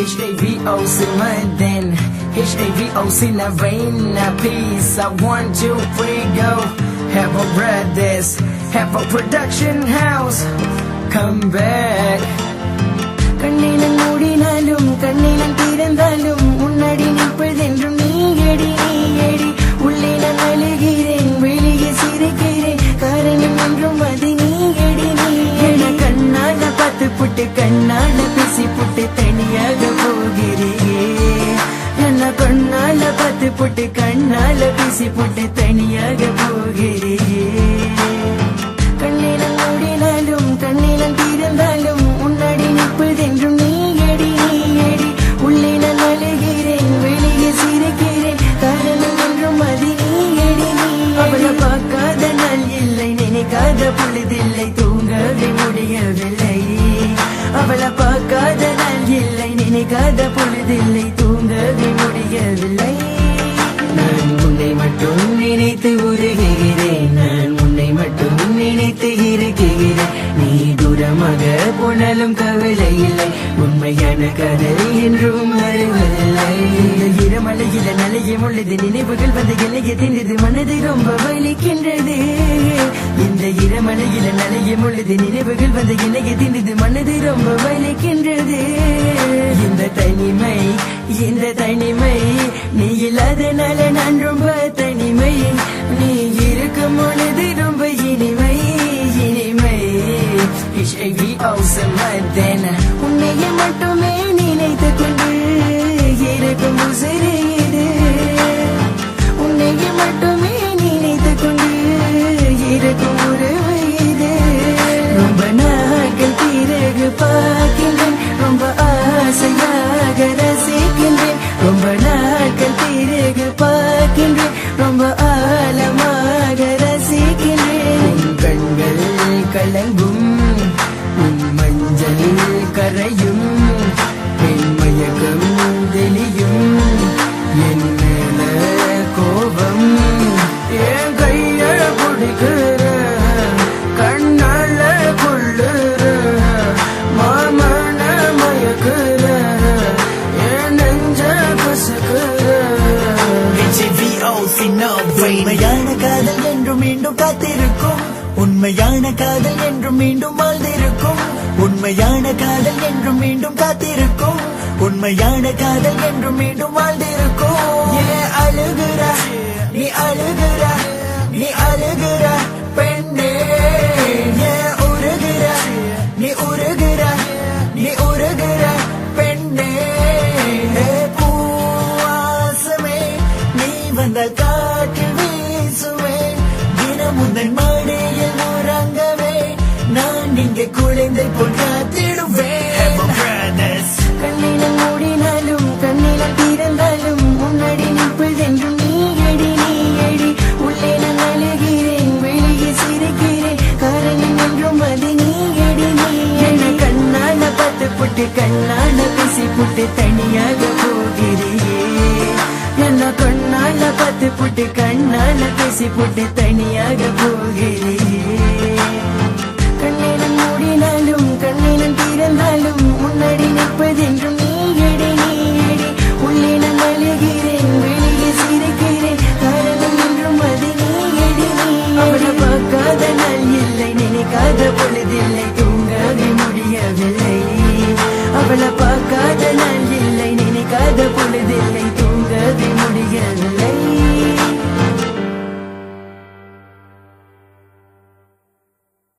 HAVO's in my den, HAVO's in a vein, a piece. I 1, 2, 3, go. Have a brothers, have a production house. Come back. கண்ணினம் மூடினாலும் கண்ணினம் திறந்தாலும் முன்னாடி நிற்பதென்றும் நீயடி நீயடி. உள்ளே நான் அழுகிறேன் வெளியே சிரிக்கிறேன் காரணம் என்றும் அது நீயடி நீயடி. கண்ணால பார்த்து புட்டு கண்ணால பேசி புட்டு தனியாக போகிறே. என்ன கண்ணால பார்த்து புட்டு கண்ணால பேசி புட்டு தனியாக போகிறே. கண்ணினம் மூடினாலும் கண்ணினம் திறந்தாலும் முன்னாடி நிற்பதென்றும் நீயடி நீயடி. உள்ளே நான் அழுகிறேன் வெளியே சிரிக்கிறேன் காரணம் என்றும் அது நீயடி நீ. அவளை பார்க்காத நாள் இல்லை நினைக்காத பொழுதில்லை தூங்கவே முடியவில்லை. அவளை பார்க்காத நாள் இல்லை நினைக்காத பொழுதில்லை தூங்கவே முடியவில்லை. நான் உன்னை மட்டும் நினைத்து உருகிறேன், நான் உன்னை மட்டும் நினைத்து இருக்கிறேன். நீ தூரமாக போனாலும் கவலை இல்லை, உண்மையான கதை என்றும் வருவதில்லை. இரமலையில நலையும் உள்ளது நினைவுகள் வந்து இலைய தின்றது மனது ரொம்ப வலிக்கின்றது. இந்த இரமலையில நலையும் உள்ளது நினைவுகள் வந்து இலைய தின்றது மனது ரொம்ப வலிக்கின்றது. இந்த தனிமை இந்த தனிமை நீ இல்லாதனால நான் ரொம்ப தனிமை. நீ இருக்கும் பொழுது ரொம்ப இனிமை இனிமை. HAVO's in my den. உன்னையே மட்டுமே நினைத்து கொண்டு இருக்கும் உசிறு இது. உன்னையே மட்டுமே நினைத்து கொண்டு இருக்கும் உறவு இது. ரொம்ப நாட்கள் பிறகு பார்க்கின்றேன், ரொம்ப ஆசையாக ரசிக்கின்றேன். ரொம்ப நாட்கள் பிறகு பார்க்கின்றேன், ரொம்ப ஆழமாக ரசிக்கின்றேன். உன் கண்கள் கலங்கும், உன் மஞ்சள் கரையும், என் மயக்கம் தெளியும், என் மேல கோபம். என் கைய பிடிக்கிற கண்ணால கொள்ளுற மாமன மயக்குற என் நெஞ்ச கசக்குற. உண்மையான காதல் என்றும் மீண்டும் காத்திருக்கும், உண்மையான காதல் என்றும் மீண்டும் வாழ்ந்திருக்கும். உண்மையான காதல் என்றும் மீண்டும் காத்திருக்கும், உண்மையான காதல் என்றும் மீண்டும் வாழ்ந்திருக்கும். ஏன் அழுகிற நீ அழுகிற நீ அழுகிற பெண்ணே. ஏன் உருகிற நீ உருகிற நீ உருகிற பெண்ணே. பூவாசமே நீ வந்த காற்று வீசுமே, தினம் உந்தன் மாடியில் உறங்கவே நான் இங்கே குழந்தை போல் காத்திடுவேன். கண்ணினம் மூடினாலும் கண்ணினம் திறந்தாலும் முன்னாடி நிற்பதென்றும் நீயடி நீயடி. உள்ளே நான் அழுகிறேன் வெளியே சிரிக்கிறேன் காரணம் என்றும் அது நீயடி நீயடி. கண்ணால பார்த்து புட்டு கண்ணால பேசி புட்டு தனியாக போகிறே. என்ன கண்ணால பார்த்து புட்டு கண்ணால பேசி புட்டு தனியாக போகிறே. கண்ணினம் மூடினாலும் கண்ணினம் திறந்தாலும் முன்னாடி நிற்பதென்றும் நீயடி நீயடி. உள்ளே நான் அழுகிறேன் வெளியே சிரிக்கிறேன் காரணம் என்றும் அது நீயடி நீ. அவளை பார்க்காத நாள் இல்லை நினைக்காத பொழுதில்லை தூங்கவே முடியவில்லை. அவளை